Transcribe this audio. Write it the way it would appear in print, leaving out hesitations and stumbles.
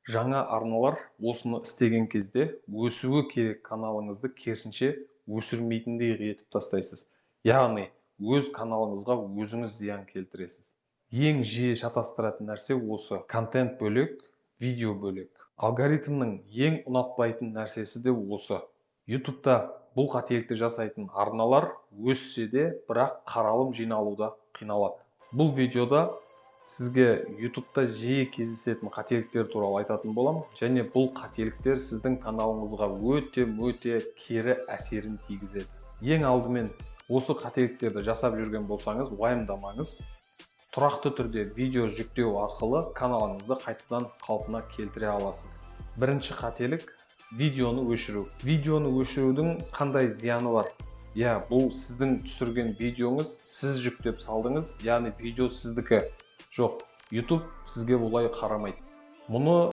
Жаңа арналар осыны істеген кезде өсуі керек каналыңызды керісінше өсірмейтіндей етіп тастайсыз. Яғни өз каналыңызға өзіңіз зиян келтіресіз. Ең жиі шатастыратын нәрсе осы: контент бөлек, видео бөлек. Алгоритмнің ең ұнатпайтын нәрсесі де осы. YouTube'та бұл қателікті жасайтын арналар өссе де, бірақ қаралым жиналуда қиналады. Бұл видеода сізге YouTube'та жиі кездесетін қателіктер туралы айтатын боламын, және бұл қателіктер сіздің каналыңызға өте кері әсерін тигізеді. Ең алдымен осы қателіктерді жасап жүрген болсаңыз, уайымдамаңыз. Тұрақты түрде видео жүктеу арқылы каналыңызды қайтадан қалпына келтіре аласыз. Бірінші қателік — видеоны өшіру. Видеоны өшірудің қандай зияны бар? Бұл сіздің түсірген видеоңыз, сіз жүктеп салдыңыз, яғни видео сіздікі. Жоқ, YouTube сізге олай қарамайды. Мұны